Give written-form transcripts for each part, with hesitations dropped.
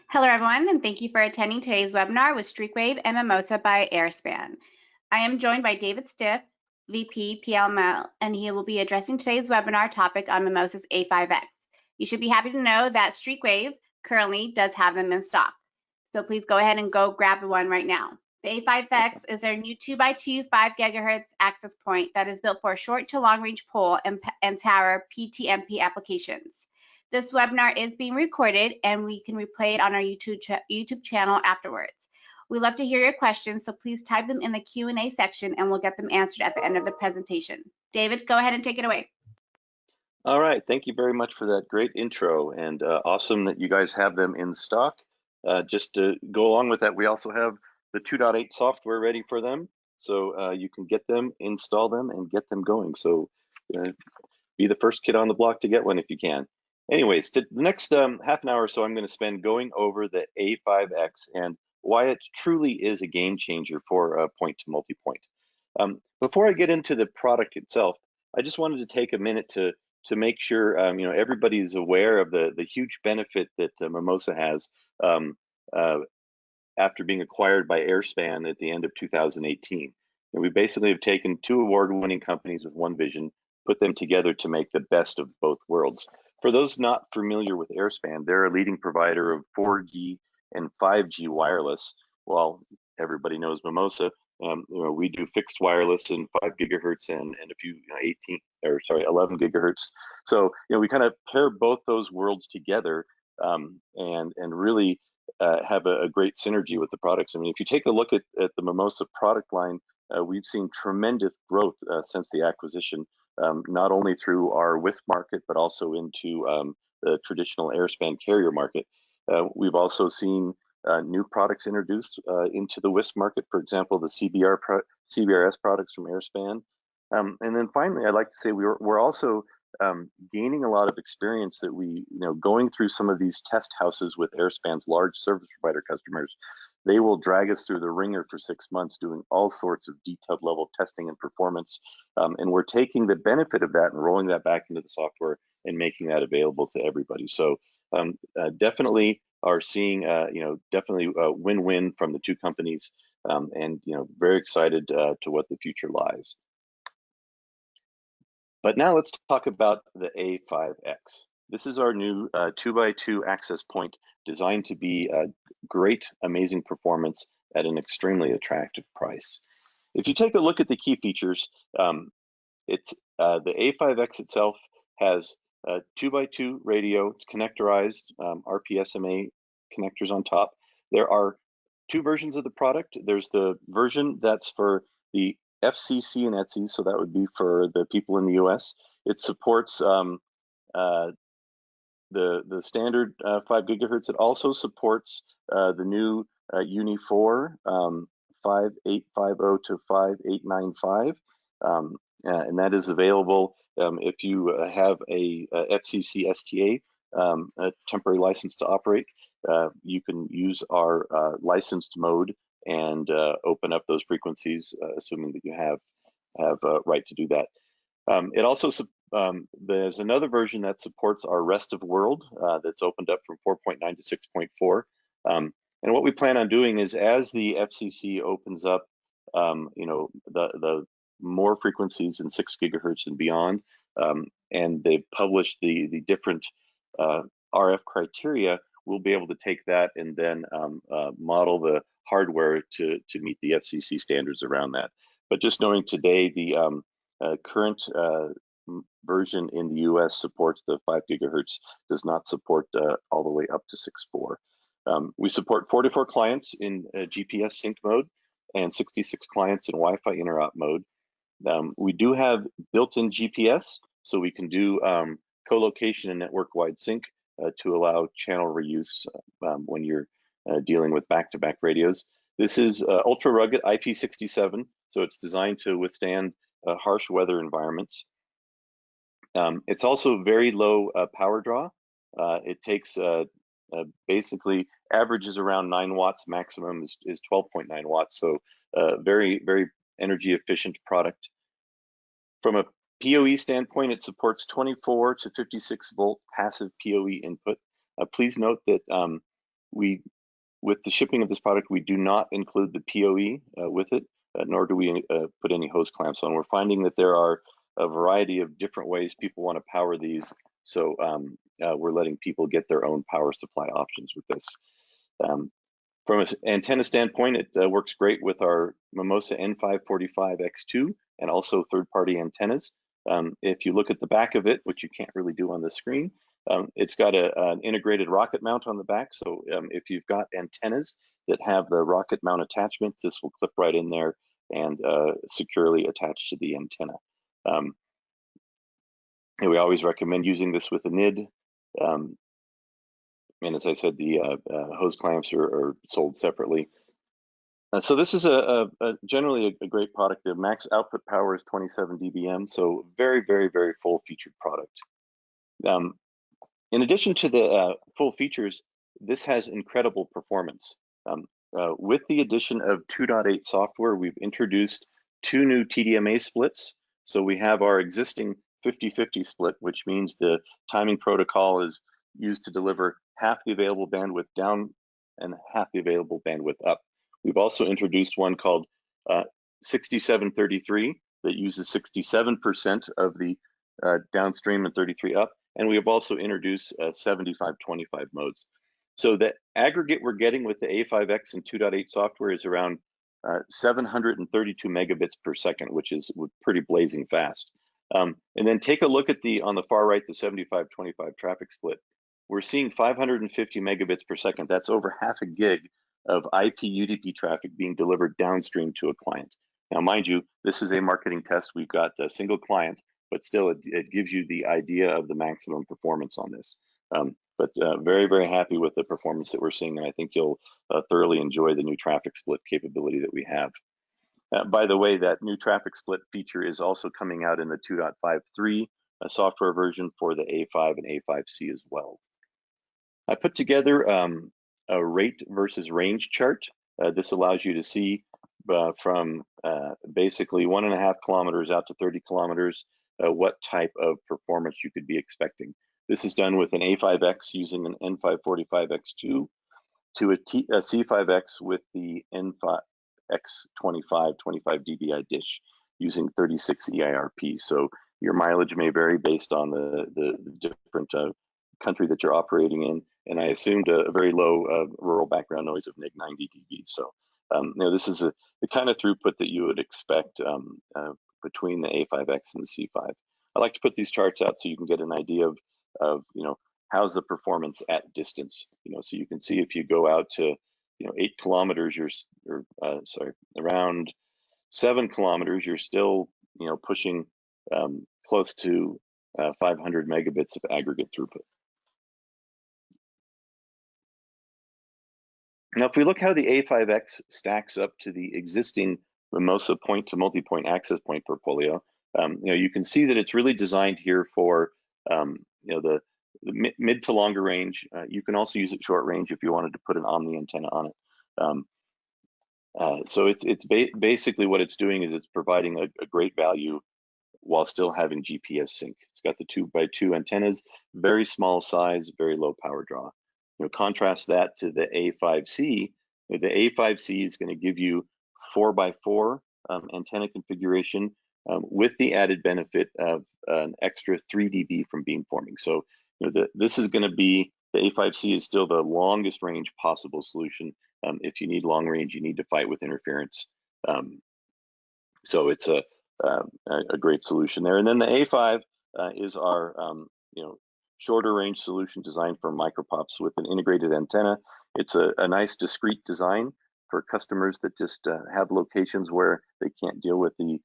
Hello, everyone, and thank you for attending today's webinar with Streakwave and Mimosa by Airspan. I am joined by David Stiff, VP PLML, and he will be addressing today's webinar topic on Mimosa's A5x. You should be happy to know that Streakwave currently does have them in stock. So please go ahead and go grab one right now. The A5x is their new 2x2 5 gigahertz access point that is built for short to long range pole and tower PTMP applications. This webinar is being recorded and we can replay it on our YouTube channel afterwards. We love to hear your questions, so please type them in the Q&A section and we'll get them answered at the end of the presentation. David, go ahead and take it away. All right, thank you very much for that great intro, and awesome that you guys have them in stock. Just to go along with that, we also have the 2.8 software ready for them, so you can get them, install them, and get them going. So be the first kid on the block to get one if you can. Anyways, the next half an hour or so I'm going to spend going over the A5x and why it truly is a game changer for point-to-multipoint. Before I get into the product itself, I just wanted to take a minute to make sure everybody is aware of the huge benefit that Mimosa has after being acquired by Airspan at the end of 2018. And we basically have taken two award-winning companies with one vision, put them together to make the best of both worlds. For those not familiar with Airspan, they're a leading provider of 4G and 5G wireless. Well, everybody knows Mimosa. We do fixed wireless and 5 gigahertz and a few 11 gigahertz. So we kind of pair both those worlds together and really have a great synergy with the products. I mean, if you take a look at the Mimosa product line, we've seen tremendous growth since the acquisition, not only through our WISP market, but also into the traditional Airspan carrier market. We've also seen new products introduced into the WISP market, for example, the CBRS products from Airspan. And then finally, I'd like to say we're also gaining a lot of experience that going through some of these test houses with Airspan's large service provider customers. They will drag us through the ringer for 6 months doing all sorts of detailed level testing and performance. And we're taking the benefit of that and rolling that back into the software and making that available to everybody. So definitely are seeing, definitely a win-win from the two companies, and very excited to what the future lies. But now let's talk about the A5x. This is our new 2x2 access point designed to be a great, amazing performance at an extremely attractive price. If you take a look at the key features, it's the A5x itself has 2x2 radio. It's connectorized RPSMA connectors on top. There are two versions of the product. There's the version that's for the FCC and ETSI, so that would be for the people in the US. It supports the standard 5 gigahertz. It also supports the new Uni 4 5850 to 5895, and that is available if you have a FCC STA, a temporary license to operate. You can use our licensed mode and open up those frequencies, assuming that you have a right to do that. It also there's another version that supports our rest of world that's opened up from 4.9 to 6.4. And what we plan on doing is, as the FCC opens up, the more frequencies in 6 gigahertz and beyond, and they've published the different RF criteria, we'll be able to take that and then model the hardware to meet the FCC standards around that. But just knowing today, the current version in the US supports the 5 gigahertz, does not support all the way up to 6.4. We support 44 clients in GPS sync mode and 66 clients in Wi-Fi interop mode. We do have built-in GPS, so we can do co-location and network-wide sync to allow channel reuse when you're dealing with back-to-back radios. This is ultra rugged IP67, so it's designed to withstand harsh weather environments. It's also very low power draw. It takes basically averages around 9 watts, maximum is 12.9 watts, so very, very energy efficient product. From a PoE standpoint, it supports 24 to 56 volt passive PoE input. Please note that with the shipping of this product, we do not include the PoE with it, nor do we put any hose clamps on. We're finding that there are a variety of different ways people want to power these, so we're letting people get their own power supply options with this. From an antenna standpoint, it works great with our Mimosa A5x and also third-party antennas. If you look at the back of it, which you can't really do on the screen, it's got an integrated rocket mount on the back. So if you've got antennas that have the rocket mount attachments, this will clip right in there and securely attach to the antenna. And we always recommend using this with a NID. And as I said, the hose clamps are sold separately. So this is generally a great product. The max output power is 27 dBm, so very, very, very full featured product. In addition to the full features, this has incredible performance. With the addition of 2.8 software, we've introduced 2 new TDMA splits. So we have our existing 50-50 split, which means the timing protocol is used to deliver half the available bandwidth down and half the available bandwidth up. We've also introduced one called 6733 that uses 67% of the downstream and 33 up. And we have also introduced 75-25 modes. So the aggregate we're getting with the A5X and 2.8 software is around 732 megabits per second, which is pretty blazing fast. And then take a look at on the far right, the 75-25 traffic split. We're seeing 550 megabits per second. That's over half a gig of IP UDP traffic being delivered downstream to a client. Now, mind you, this is a marketing test. We've got a single client, but still it gives you the idea of the maximum performance on this. But very, very happy with the performance that we're seeing, and I think you'll thoroughly enjoy the new traffic split capability that we have. By the way, that new traffic split feature is also coming out in the 2.53 software version for the A5 and A5C as well. I put together a rate versus range chart. This allows you to see from basically 1.5 kilometers out to 30 kilometers what type of performance you could be expecting. This is done with an A5X using an N545X2 to a C5X with the N5X25 25 dBi dish using 36 EIRP. So your mileage may vary based on the different country that you're operating in. And I assumed a very low rural background noise of neg 90 dB. So this is the kind of throughput that you would expect between the A5X and the C5. I like to put these charts out so you can get an idea of how's the performance at distance. So you can see if you go out to 8 kilometers, around 7 kilometers, you're still pushing close to 500 megabits of aggregate throughput. Now, if we look how the A5X stacks up to the existing Mimosa point-to-multipoint access point portfolio, you can see that it's really designed here for the mid to longer range. You can also use it short range if you wanted to put an Omni antenna on it. So it's basically what it's doing is it's providing a great value while still having GPS sync. It's got the 2x2 antennas, very small size, very low power draw. Contrast that to the A5C. The A5C is going to give you 4x4 antenna configuration with the added benefit of an extra 3 dB from beamforming. So this is going to be, the A5C is still the longest range possible solution. If you need long range, you need to fight with interference. So it's a great solution there. And then the A5 is our shorter range solution designed for micropops with an integrated antenna. It's a nice discrete design for customers that just have locations where they can't deal with the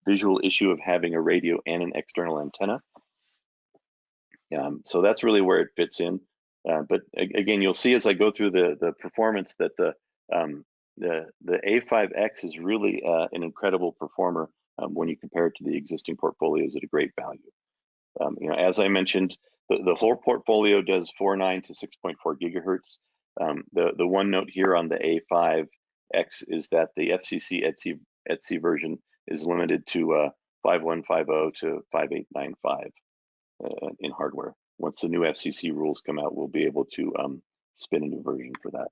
visual issue of having a radio and an external antenna. So that's really where it fits in. But again, you'll see as I go through the performance that the A5X is really an incredible performer when you compare it to the existing portfolios at a great value. As I mentioned, the whole portfolio does 4.9 to 6.4 gigahertz. The one note here on the A5X is that the FCC ETC version is limited to 5150 to 5895 in hardware. once the new FCC rules come out, we'll be able to spin a new version for that.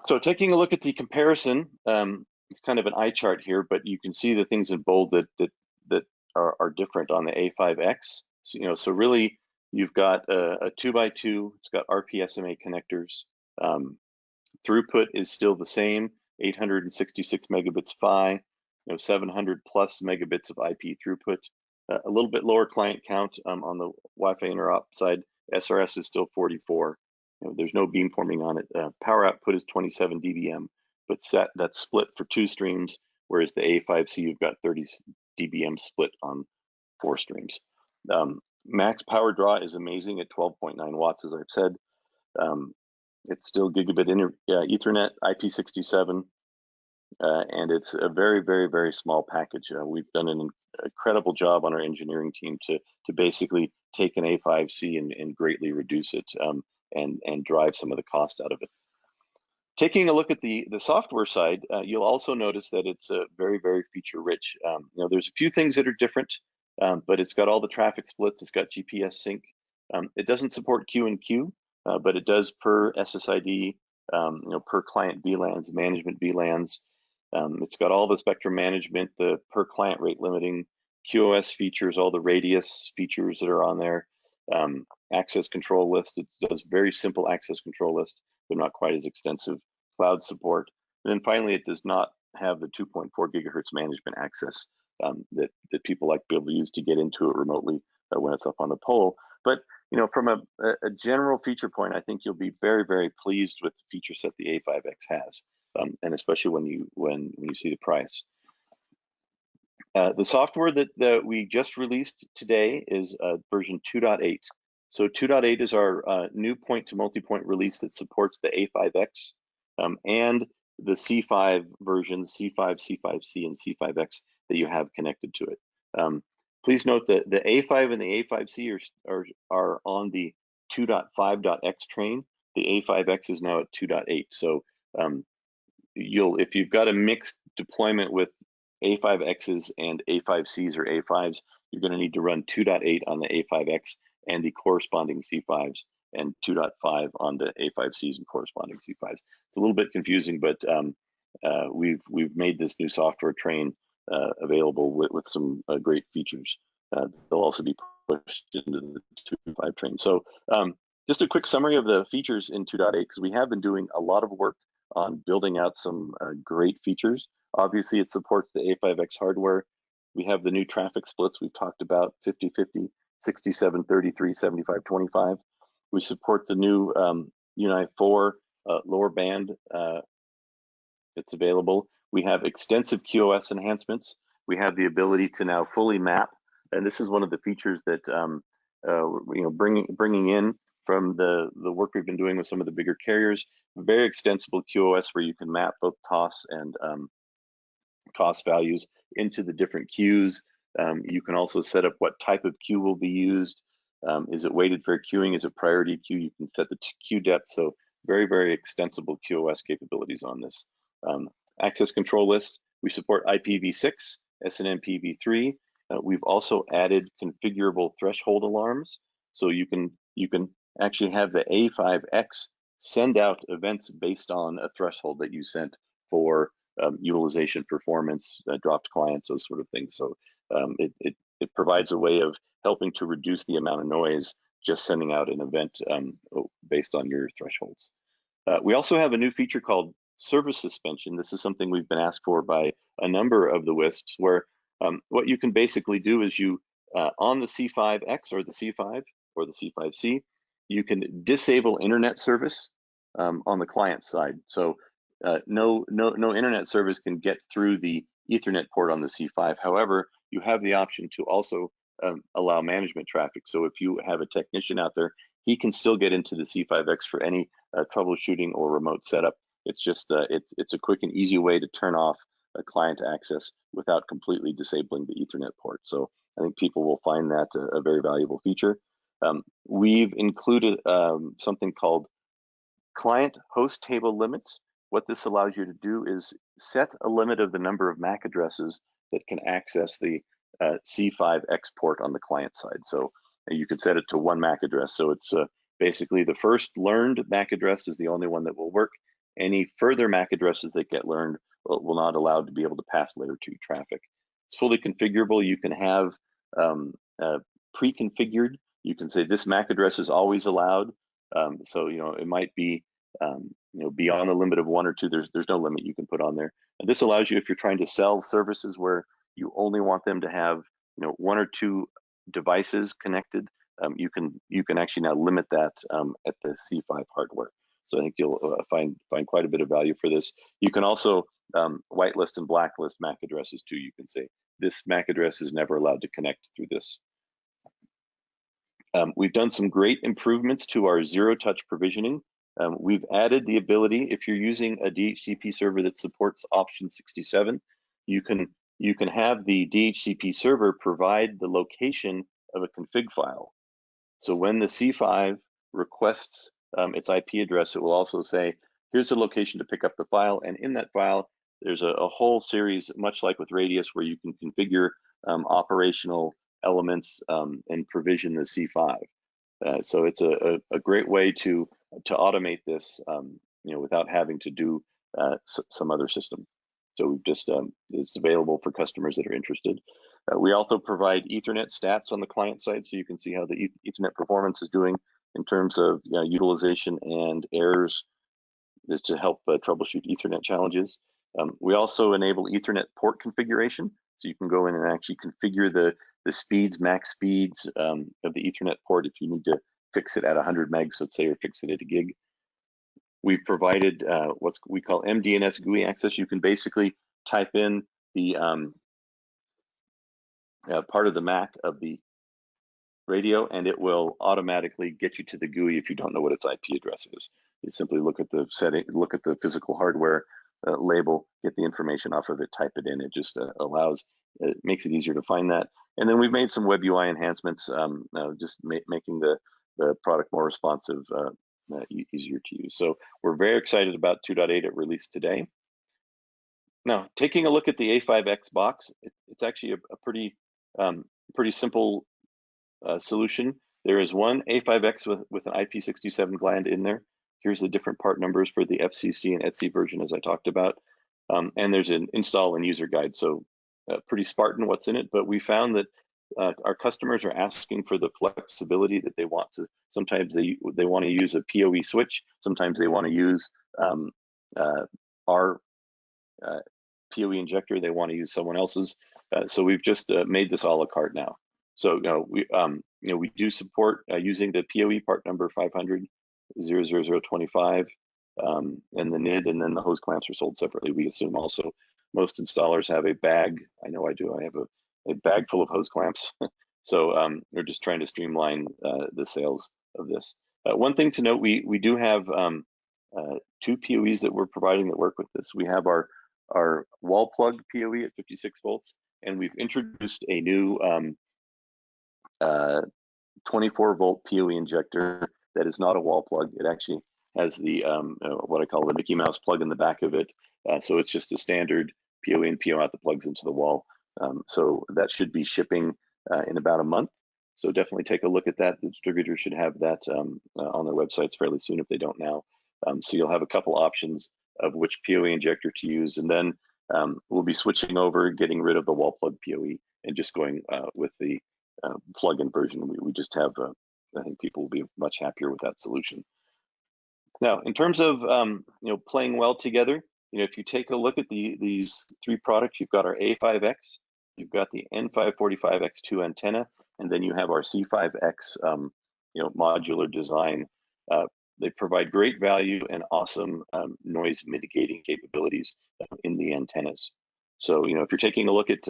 So taking a look at the comparison, it's kind of an eye chart here, but you can see the things in bold that are different on the A5X. So, so really, you've got a 2x2. It's got RPSMA connectors. Throughput is still the same, 866 megabits PHY, 700 plus megabits of IP throughput. A little bit lower client count on the Wi-Fi interop side. SRS is still 44. There's no beamforming on it. Power output is 27 dBm, but that's split for 2 streams, whereas the A5C, you've got 30 dBm split on 4 streams. Max power draw is amazing at 12.9 watts, as I've said. It's still gigabit Ethernet, IP67, and it's a very, very, very small package. We've done an incredible job on our engineering team to basically take an A5C and greatly reduce it and drive some of the cost out of it. Taking a look at the software side, you'll also notice that it's very, very feature rich. There's a few things that are different, but it's got all the traffic splits. It's got GPS sync. It doesn't support Q&Q, but it does per SSID, per client VLANs, management VLANs. It's got all the spectrum management, the per client rate limiting, QoS features, all the radius features that are on there, access control list. It does very simple access control list. They're not quite as extensive. Cloud support. And then finally, it does not have the 2.4 gigahertz management access that people like to be able to use to get into it remotely when it's up on the pole. But from a general feature point, I think you'll be very, very pleased with the feature set the A5X has, and especially when you see the price. The software that we just released today is version 2.8. So 2.8 is our new point-to-multipoint release that supports the A5X and the C5 versions, C5, C5C, and C5X that you have connected to it. Please note that the A5 and the A5C are on the 2.5.x train. The A5X is now at 2.8. So if you've got a mixed deployment with A5Xs and A5Cs or A5s, you're going to need to run 2.8 on the A5X and the corresponding C5s, and 2.5 on the A5Cs and corresponding C5s. It's a little bit confusing, but we've made this new software train available with some great features. They'll also be pushed into the 2.5 train. So just a quick summary of the features in 2.8, because we have been doing a lot of work on building out some great features. Obviously, it supports the A5X hardware. We have the new traffic splits we've talked about, 50-50, 67-33, 75-25. We support the new UNI 4 lower band that's available. We have extensive QoS enhancements. We have the ability to now fully map, and this is one of the features that bringing in from the work we've been doing with some of the bigger carriers. Very extensible QoS where you can map both TOS and cost values into the different queues. You can also set up what type of queue will be used. Is it weighted for queuing? Is it priority queue? You can set the queue depth. So very, very extensible QoS capabilities on this. Access control list. We support IPv6, SNMP v3. We've also added configurable threshold alarms. So you can actually have the A5X send out events based on a threshold that you sent for utilization, performance, dropped clients, those sort of things. So it provides a way of helping to reduce the amount of noise just sending out an event based on your thresholds. We also have a new feature called service suspension. This is something we've been asked for by a number of the WISPs, where what you can basically do is you, on the C5X or the C5 or the C5C, you can disable internet service on the client side. So no internet service can get through the Ethernet port on the C5. However, you have the option to also allow management traffic. So if you have a technician out there, he can still get into the C5X for any troubleshooting or remote setup. It's just it's a quick and easy way to turn off a client access without completely disabling the Ethernet port. So I think people will find that a very valuable feature. We've included something called client host table limits. What this allows you to do is set a limit of the number of MAC addresses that can access the C5X port on the client side. So you can set it to one MAC address. So it's basically the first learned MAC address is the only one that will work. Any further MAC addresses that get learned will not allowed to be able to pass layer 2 traffic. It's fully configurable. You can have pre-configured. You can say this MAC address is always allowed. So it might be beyond the limit of 1 or 2. There's no limit you can put on there. And this allows you, if you're trying to sell services where you only want them to have 1 or 2 devices connected, you can actually now limit that at the C5 hardware. So I think you'll find quite a bit of value for this. You can also whitelist and blacklist MAC addresses too. You can say this MAC address is never allowed to connect through this. We've done some great improvements to our zero-touch provisioning. We've added the ability, if you're using a DHCP server that supports option 67, you can have the DHCP server provide the location of a config file. So when the C5 requests its IP address, it will also say, here's the location to pick up the file. And in that file, there's a whole series, much like with Radius, where you can configure operational elements and provision the C5. So it's a great way to automate this, without having to do some other system. So we've just it's available for customers that are interested. We also provide Ethernet stats on the client side, so you can see how the Ethernet performance is doing in terms of utilization and errors, is to help troubleshoot Ethernet challenges. We also enable Ethernet port configuration, so you can go in and actually configure the speeds, max speeds of the Ethernet port if you need to fix it at 100 megs, let's say, or fix it at a gig. We've provided what we call MDNS GUI access. You can basically type in the part of the MAC of the radio, and it will automatically get you to the GUI if you don't know what its IP address is. You simply look at the setting, look at the physical hardware label, get the information off of it, type it in. It just it makes it easier to find that. And then we've made some web UI enhancements, just making the product more responsive, easier to use. So we're very excited about 2.8 at release today. Now, taking a look at the A5x box, it's actually a pretty simple solution. There is one A5x with an IP67 gland in there. Here's the different part numbers for the FCC and ETSI version, as I talked about. And there's an install and user guide. So pretty Spartan what's in it, but we found that our customers are asking for the flexibility that they want to. Sometimes they want to use a PoE switch. Sometimes they want to use our PoE injector. They want to use someone else's. So we've just made this a la carte now. So we do support using the PoE part number 500-00025 and the NID, and then the hose clamps are sold separately. We assume also most installers have a bag. I know I do. I have a bag full of hose clamps. So we're just trying to streamline the sales of this. One thing to note, we do have 2 PoEs that we're providing that work with this. We have our wall plug PoE at 56 volts, and we've introduced a new 24 volt PoE injector that is not a wall plug. It actually has the what I call the Mickey Mouse plug in the back of it. So it's just a standard PoE and PO out that plugs into the wall. So that should be shipping in about a month. So definitely take a look at that. The distributor should have that on their websites fairly soon if they don't now. So you'll have a couple options of which PoE injector to use, and then we'll be switching over, getting rid of the wall plug PoE and just going with the plug-in version. We just have, I think people will be much happier with that solution. Now, in terms of playing well together, if you take a look at these 3 products, you've got our A5X, you've got the N545X2 antenna, and then you have our C5X modular design. They provide great value and awesome noise mitigating capabilities in the antennas. So if you're taking a look at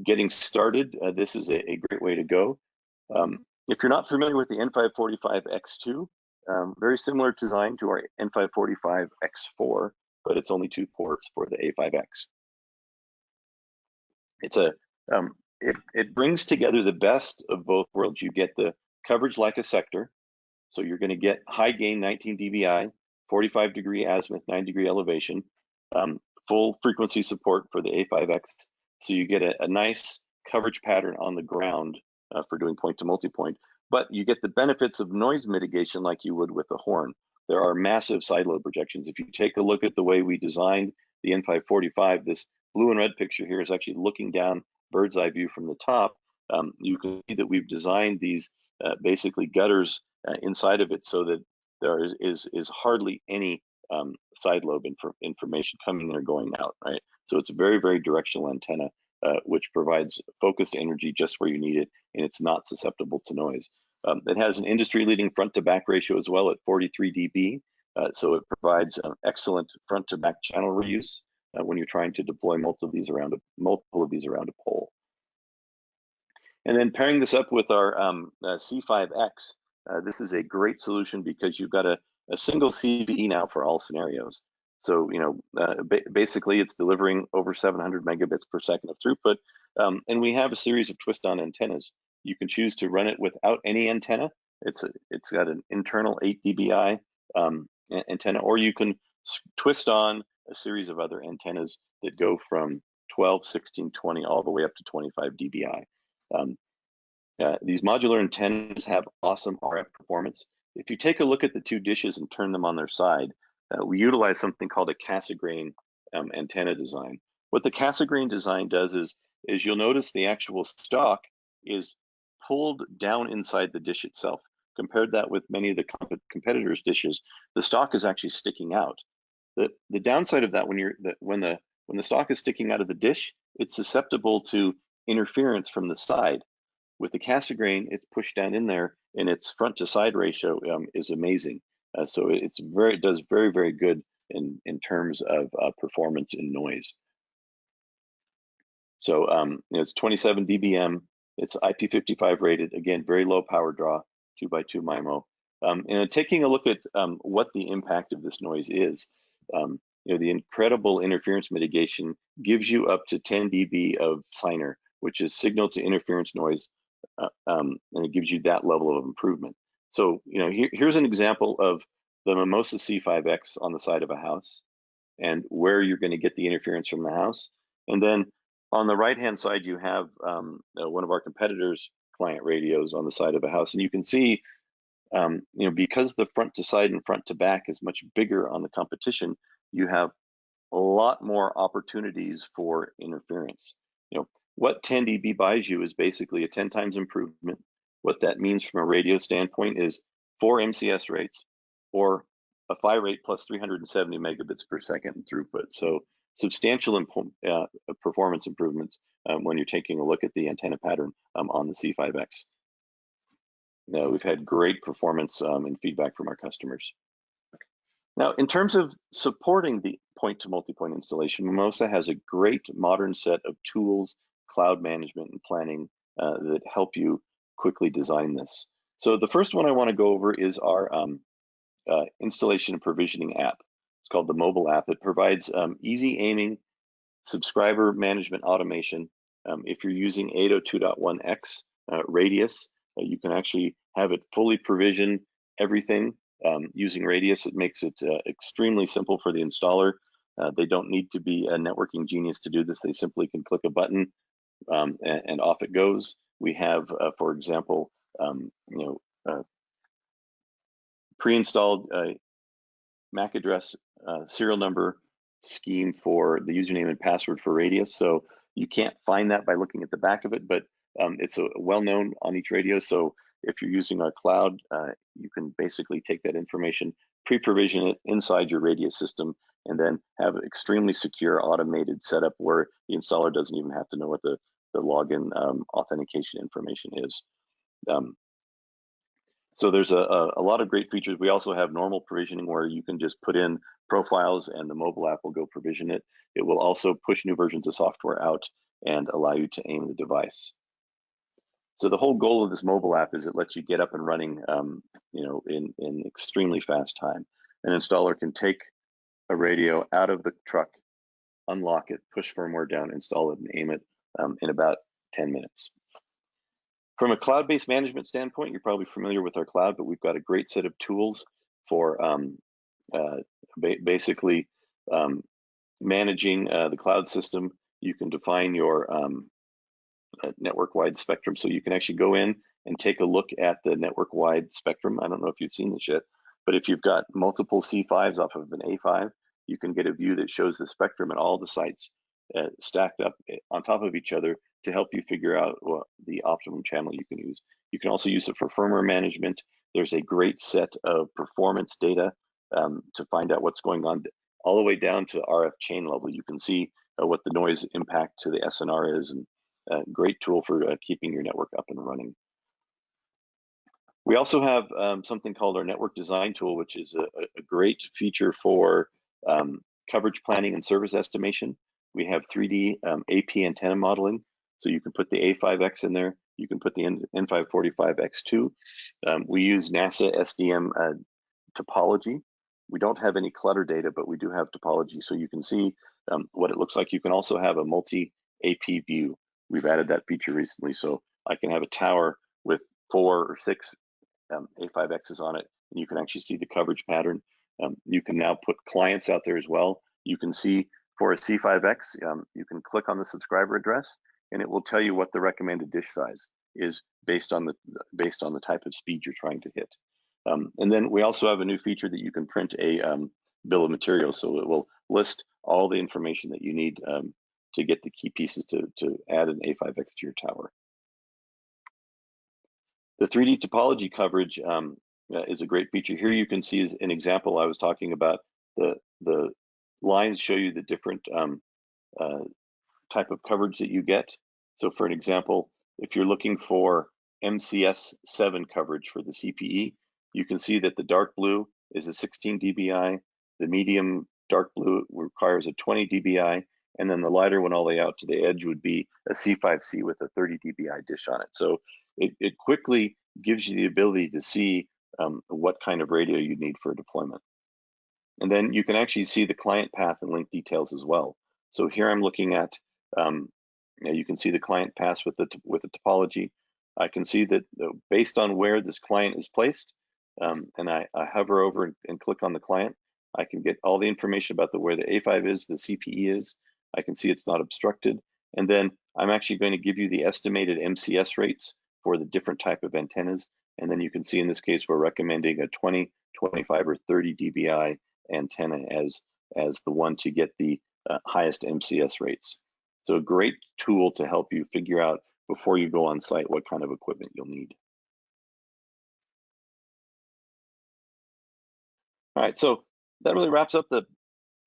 getting started, this is a great way to go. If you're not familiar with the N545X2, very similar design to our N545X4, but it's only 2 ports for the A5X. It's it brings together the best of both worlds. You get the coverage like a sector, so you're going to get high gain 19 dBi, 45 degree azimuth, 9 degree elevation, full frequency support for the A5X. So you get a nice coverage pattern on the ground for doing point-to-multipoint, but you get the benefits of noise mitigation like you would with a horn. There are massive side load projections. If you take a look at the way we designed the N545, this blue and red picture here is actually looking down bird's eye view from the top. You can see that we've designed these basically gutters inside of it so that there is hardly any side lobe information coming in or going out, right? So it's a very, very directional antenna, which provides focused energy just where you need it, and it's not susceptible to noise. It has an industry-leading front-to-back ratio as well at 43 dB, so it provides excellent front-to-back channel reuse when you're trying to deploy multiple of these around a pole. And then pairing this up with our C5x, this is a great solution because you've got a single CVE now for all scenarios. So, basically it's delivering over 700 megabits per second of throughput. And we have a series of twist-on antennas. You can choose to run it without any antenna. It's got an internal 8 dBi antenna, or you can twist on a series of other antennas that go from 12, 16, 20, all the way up to 25 dBi. These modular antennas have awesome RF performance. If you take a look at the two dishes and turn them on their side, we utilize something called a Cassegrain antenna design. What the Cassegrain design does is you'll notice the actual stalk is pulled down inside the dish itself. Compared that with many of the competitors' dishes, the stalk is actually sticking out. The downside of that, when the stalk is sticking out of the dish, it's susceptible to interference from the side. With the Cassegrain, it's pushed down in there, and its front to side ratio is amazing. So it does very, very good in terms of performance in noise. So it's 27 dBm. It's IP55 rated. Again, very low power draw, 2x2 MIMO. And taking a look at what the impact of this noise is, the incredible interference mitigation gives you up to 10 dB of SINR, which is signal to interference noise, and it gives you that level of improvement. So, here's an example of the Mimosa C5x on the side of a house and where you're going to get the interference from the house. And then on the right-hand side, you have one of our competitors' client radios on the side of a house. And you can see, because the front to side and front to back is much bigger on the competition, you have a lot more opportunities for interference. What 10 dB buys you is basically a 10 times improvement. What that means from a radio standpoint is 4 MCS rates or a PHY rate plus 370 megabits per second throughput. So substantial performance improvements when you're taking a look at the antenna pattern on the C5x. Now, we've had great performance and feedback from our customers. Now, in terms of supporting the point-to-multipoint installation, Mimosa has a great modern set of tools, cloud management, and planning that help you quickly design this. So the first one I want to go over is our installation and provisioning app. It's called the mobile app. It provides easy aiming, subscriber management automation. If you're using 802.1x radius, you can actually have it fully provision everything using radius. It makes it extremely simple for the installer. They don't need to be a networking genius to do this. They simply can click a button and off it goes. We have, for example, pre-installed MAC address serial number scheme for the username and password for radius. So you can't find that by looking at the back of it, but it's well-known on each radio. So if you're using our cloud, you can basically take that information, pre-provision it inside your radius system, and then have an extremely secure automated setup where the installer doesn't even have to know what the login authentication information is. So there's a lot of great features. We also have normal provisioning where you can just put in profiles and the mobile app will go provision it. It will also push new versions of software out and allow you to aim the device. So the whole goal of this mobile app is it lets you get up and running in extremely fast time. An installer can take a radio out of the truck, unlock it, push firmware down, install it, and aim it in about 10 minutes. From a cloud-based management standpoint, you're probably familiar with our cloud, but we've got a great set of tools for basically managing the cloud system. You can define your network-wide spectrum. So you can actually go in and take a look at the network-wide spectrum. I don't know if you've seen this yet, but if you've got multiple C5s off of an A5, you can get a view that shows the spectrum and all the sites stacked up on top of each other to help you figure out the optimum channel you can use. You can also use it for firmware management. There's a great set of performance data to find out what's going on all the way down to RF chain level. You can see what the noise impact to the SNR is, and a great tool for keeping your network up and running. We also have something called our network design tool, which is a great feature for coverage planning and service estimation. We have 3D AP antenna modeling, so you can put the A5X in there. You can put the N545X2. We use NASA SDM topology. We don't have any clutter data, but we do have topology, so you can see what it looks like. You can also have a multi-AP view. We've added that feature recently, so I can have a tower with 4 or 6 A5Xs on it, and you can actually see the coverage pattern. You can now put clients out there as well. You can see for a C5X, you can click on the subscriber address, and it will tell you what the recommended dish size is based on the type of speed you're trying to hit. And then we also have a new feature that you can print a bill of materials, so it will list all the information that you need to get the key pieces to add an A5X to your tower. The 3D topology coverage is a great feature. Here you can see is an example I was talking about. The lines show you the different type of coverage that you get. So for an example, if you're looking for MCS7 coverage for the CPE, you can see that the dark blue is a 16 dBi, the medium dark blue requires a 20 dBi, and then the lighter one all the way out to the edge would be a C5C with a 30 dBi dish on it. So it quickly gives you the ability to see what kind of radio you need for a deployment. And then you can actually see the client path and link details as well. So here I'm looking at, you can see the client path with the topology. I can see that based on where this client is placed, and I hover over and click on the client, I can get all the information about where the A5 is, the CPE is. I can see it's not obstructed. And then I'm actually going to give you the estimated MCS rates for the different type of antennas. And then you can see in this case, we're recommending a 20, 25, or 30 dBi antenna as the one to get the highest MCS rates. So a great tool to help you figure out before you go on site what kind of equipment you'll need. All right, so that really wraps up the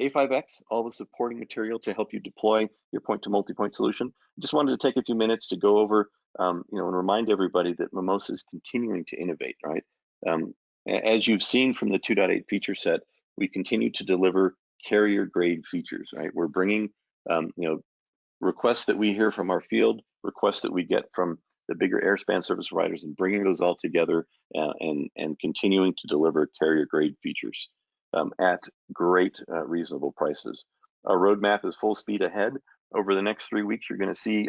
A5X, all the supporting material to help you deploy your point-to-multipoint solution. Just wanted to take a few minutes to go over, and remind everybody that Mimosa is continuing to innovate, right? As you've seen from the 2.8 feature set, we continue to deliver carrier-grade features, right? We're bringing, requests that we hear from our field, requests that we get from the bigger Airspan service providers, and bringing those all together and continuing to deliver carrier-grade features at great, reasonable prices. Our roadmap is full speed ahead. Over the next 3 weeks, you're going to see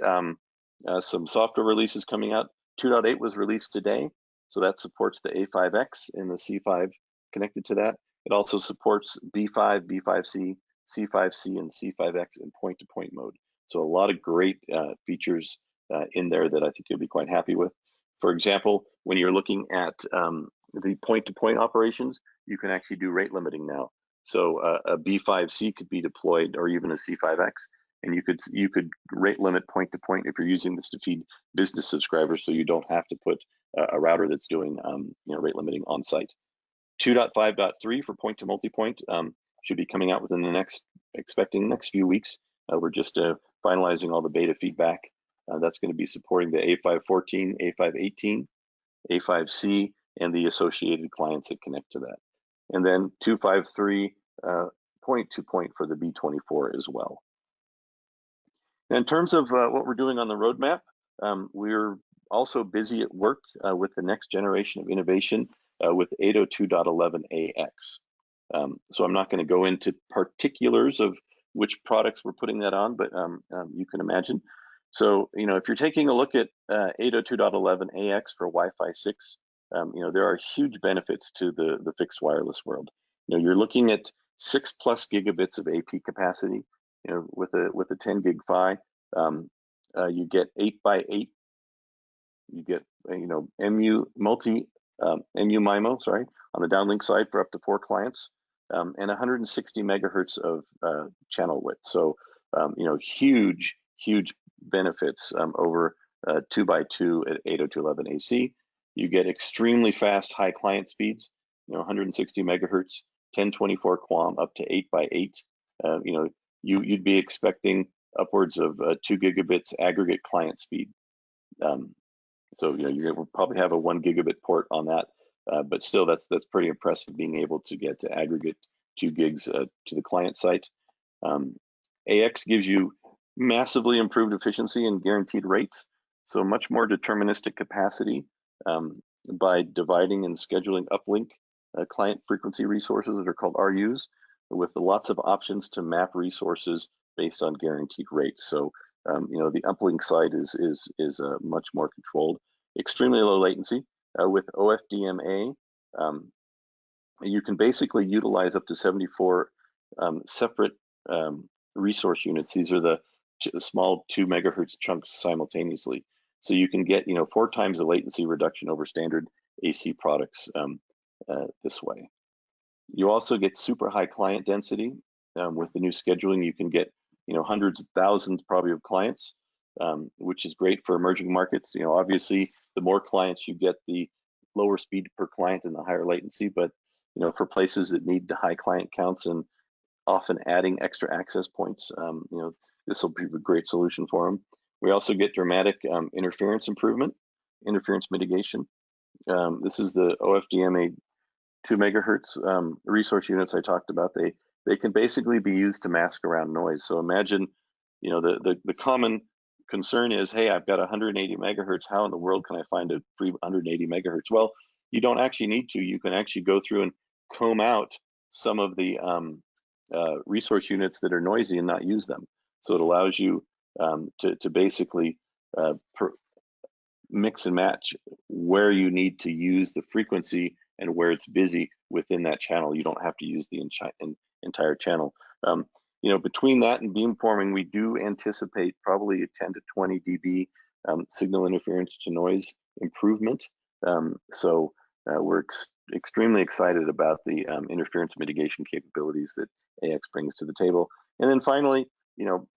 some software releases coming out. 2.8 was released today, so that supports the A5X and the C5 connected to that. It also supports B5, B5C, C5C, and C5X in point-to-point mode. So a lot of great features in there that I think you'll be quite happy with. For example, when you're looking at the point-to-point operations, you can actually do rate limiting now. So a B5C could be deployed, or even a C5X, and you could rate limit point-to-point if you're using this to feed business subscribers, so you don't have to put a router that's doing rate limiting on site. 2.5.3 for point-to-multipoint should be coming out within the next few weeks. We're just finalizing all the beta feedback. That's going to be supporting the A514, A518, A5C, and the associated clients that connect to that. And then 2.5.3 point-to-point for the B24 as well. In terms of what we're doing on the roadmap, we're also busy at work with the next generation of innovation with 802.11ax. So I'm not going to go into particulars of which products we're putting that on, but you can imagine. So, if you're taking a look at 802.11ax for Wi-Fi 6, there are huge benefits to the fixed wireless world. You're looking at 6+ gigabits of AP capacity, with a 10 gig PHY. You get 8x8. You get MU MIMO, sorry, on the downlink side for up to 4 clients, and 160 megahertz of channel width. So huge benefits over 2x2 at 802.11 AC. You get extremely fast high client speeds, 160 megahertz, 1024 QAM up to 8x8. You'd be expecting upwards of 2 gigabits aggregate client speed. So you'll probably have a 1 gigabit port on that, but still that's pretty impressive, being able to get to aggregate 2 gigs to the client site. AX gives you massively improved efficiency and guaranteed rates, so much more deterministic capacity by dividing and scheduling uplink client frequency resources that are called RUs, with lots of options to map resources based on guaranteed rates. So the uplink side is much more controlled, extremely low latency. With OFDMA, you can basically utilize up to 74 separate resource units. These are the small 2 megahertz chunks simultaneously. So you can get 4 times the latency reduction over standard AC products this way. You also get super high client density. With the new scheduling, you can get hundreds of thousands probably of clients, which is great for emerging markets. Obviously the more clients you get, the lower speed per client and the higher latency, but for places that need the high client counts and often adding extra access points, this will be a great solution for them. We also get dramatic interference improvement, interference mitigation. This is the OFDMA 2 megahertz resource units I talked about. They can basically be used to mask around noise. So imagine, the common concern is, hey, I've got 180 megahertz. How in the world can I find a free 180 megahertz? Well, you don't actually need to. You can actually go through and comb out some of the resource units that are noisy and not use them. So it allows you to basically mix and match where you need to use the frequency and where it's busy within that channel. You don't have to use the entire channel. Between that and beamforming, we do anticipate probably a 10 to 20 dB signal interference to noise improvement. So we're extremely excited about the interference mitigation capabilities that AX brings to the table. And then finally,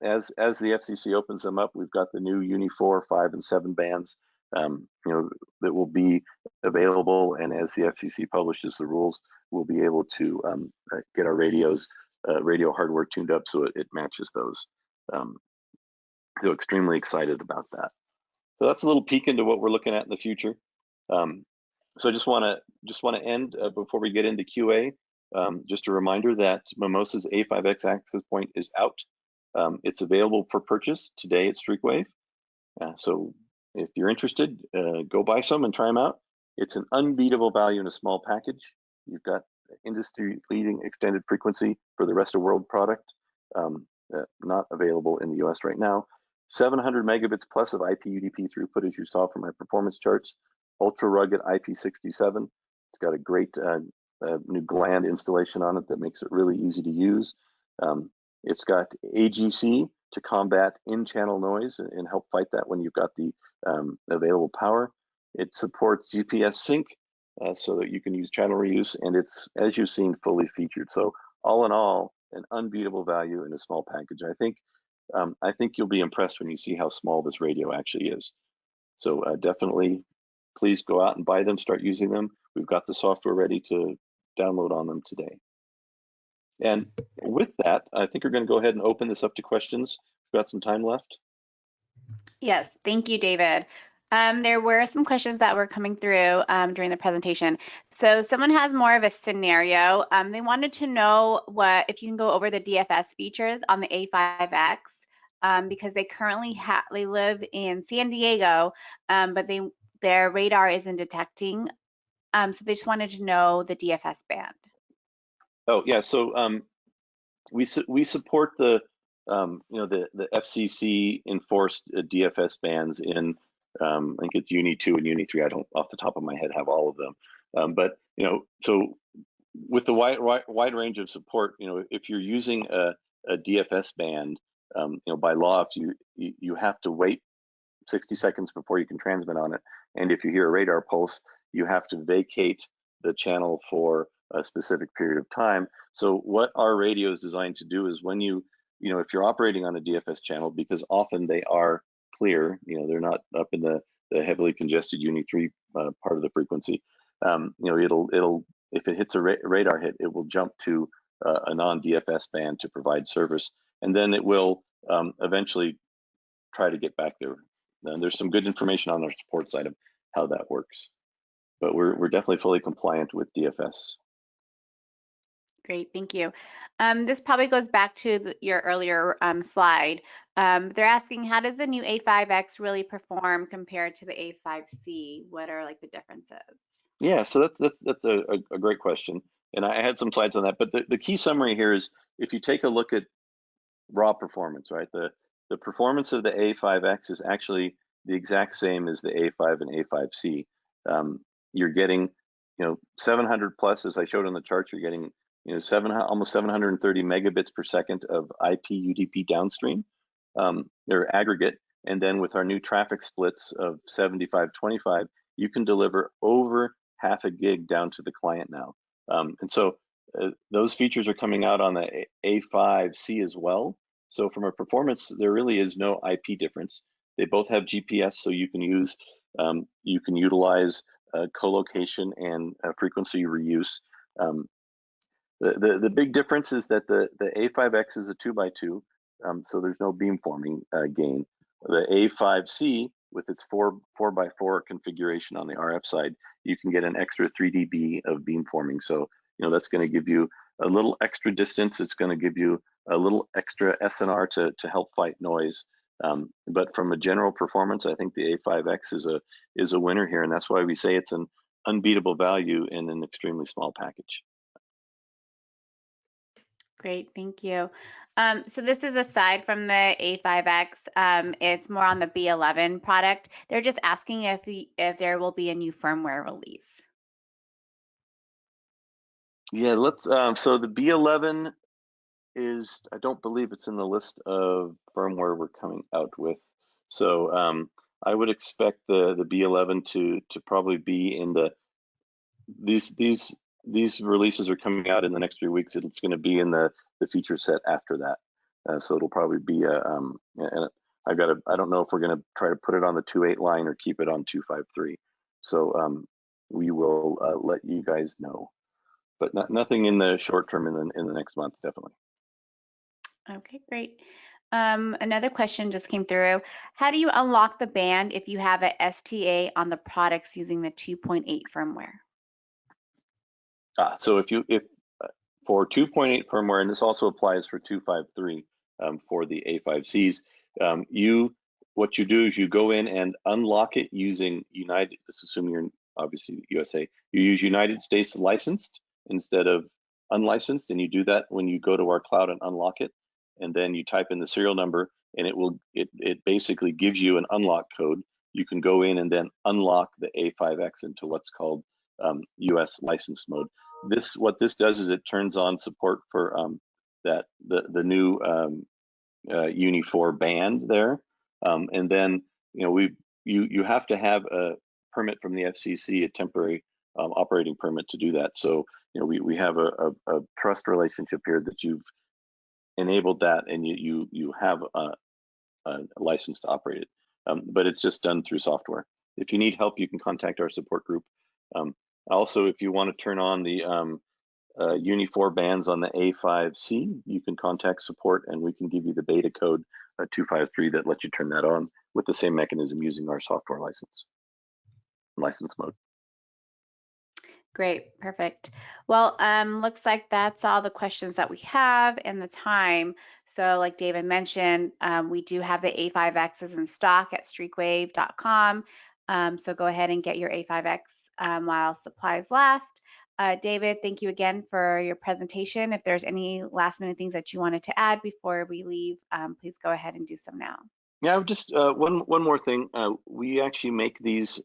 as the FCC opens them up, we've got the new Uni 4, 5, and 7 bands, that will be available. And as the FCC publishes the rules, we'll be able to get our radio hardware tuned up so it matches those. So extremely excited about that. So that's a little peek into what we're looking at in the future. So I just want to end before we get into QA. Just a reminder that Mimosa's A5x access point is out. It's available for purchase today at Streakwave. So if you're interested, go buy some and try them out. It's an unbeatable value in a small package. You've got industry-leading extended frequency for the rest of world product, not available in the US right now. 700 megabits plus of IP UDP throughput, as you saw from my performance charts. Ultra rugged IP67. It's got a great new gland installation on it that makes it really easy to use. It's got AGC to combat in-channel noise and help fight that when you've got the available power. It supports GPS sync so that you can use channel reuse, and it's, as you've seen, fully featured. So all in all, an unbeatable value in a small package. I think you'll be impressed when you see how small this radio actually is. So definitely, please go out and buy them, start using them. We've got the software ready to download on them today. And with that, I think we're going to go ahead and open this up to questions. We've got some time left. Yes, thank you, David. There were some questions that were coming through during the presentation. So someone has more of a scenario. They wanted to know if you can go over the DFS features on the A5X, because they currently they live in San Diego, but their radar isn't detecting. So they just wanted to know the DFS band. Oh yeah, so we support the the FCC enforced DFS bands in I think it's Uni 2 and Uni 3. I don't off the top of my head have all of them, but so with the wide range of support, if you're using a DFS band, by law, if you have to wait 60 seconds before you can transmit on it. And if you hear a radar pulse, you have to vacate the channel for a specific period of time. So what our radio is designed to do is when if you're operating on a DFS channel, because often they are clear, they're not up in the heavily congested Uni 3 part of the frequency. It'll if it hits a radar hit, it will jump to a non-DFS band to provide service, and then it will eventually try to get back there. And there's some good information on our support side of how that works, but we're definitely fully compliant with DFS. Great, thank you. This probably goes back to your earlier slide. They're asking, how does the new A5X really perform compared to the A5C? What are like the differences? Yeah, so that's a great question, and I had some slides on that. But the key summary here is, if you take a look at raw performance, right? The performance of the A5X is actually the exact same as the A5 and A5C. You're getting, 700 plus, as I showed on the chart. You're getting, almost 730 megabits per second of IP UDP downstream, or aggregate. And then with our new traffic splits of 75-25, you can deliver over half a gig down to the client now. And so those features are coming out on the A5C as well. So from a performance, there really is no IP difference. They both have GPS, so you can utilize co-location and frequency reuse. The big difference is that the A5X is a 2x2, so there's no beamforming gain. The A5C, with its 4x4 configuration on the RF side, you can get an extra 3 dB of beamforming. So that's going to give you a little extra distance. It's going to give you a little extra SNR to help fight noise. But from a general performance, I think the A5X is a winner here, and that's why we say it's an unbeatable value in an extremely small package. Great, thank you. So this is aside from the A5X. It's more on the B11 product. They're just asking if there will be a new firmware release. Yeah, so the B11 is, I don't believe it's in the list of firmware we're coming out with. So I would expect the B11 to probably be in these releases are coming out in the next 3 weeks. It's going to be in the feature set after that. So it'll probably be and I don't know if we're going to try to put it on the 2.8 line or keep it on 2.5.3. So we will let you guys know, but nothing in the short term in the next month, definitely. Okay, great. Another question just came through. How do you unlock the band if you have a STA on the products using the 2.8 firmware? So if for 2.8 firmware, and this also applies for 2.5.3 for the A5Cs, what you do is you go in and unlock it using United. Let's assume you're obviously USA. You use United States licensed instead of unlicensed, and you do that when you go to our cloud and unlock it, and then you type in the serial number, and it basically gives you an unlock code. You can go in and then unlock the A5X into what's called US licensed mode. What this does is it turns on support for the new Uni 4 band there, and then you have to have a permit from the FCC, a temporary operating permit to do that. So we have a trust relationship here that you've enabled that, and you have a license to operate it, but it's just done through software. If you need help, you can contact our support group. Also, if you want to turn on the Uni 4 bands on the A5C, you can contact support and we can give you the beta code 253 that lets you turn that on with the same mechanism using our software license mode. Great, perfect. Well, looks like that's all the questions that we have and the time. So like David mentioned, we do have the A5Xs in stock at streakwave.com. So go ahead and get your A5X while supplies last. David, thank you again for your presentation. If there's any last minute things that you wanted to add before we leave, please go ahead and do so now. Yeah, just one more thing. We actually make these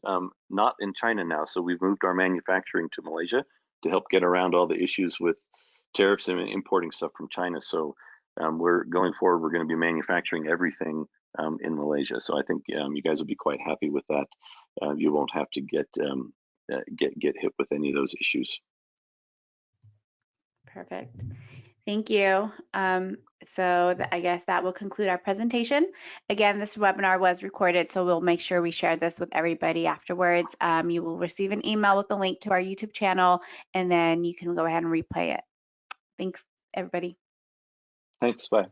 not in China now, so we've moved our manufacturing to Malaysia to help get around all the issues with tariffs and importing stuff from China. So we're going forward. We're going to be manufacturing everything in Malaysia. So I think you guys will be quite happy with that. You won't have to get hit with any of those issues. Perfect. Thank you. I guess that will conclude our presentation. Again, this webinar was recorded, so we'll make sure we share this with everybody afterwards. You will receive an email with a link to our YouTube channel, and then you can go ahead and replay it. Thanks, everybody. Thanks. Bye.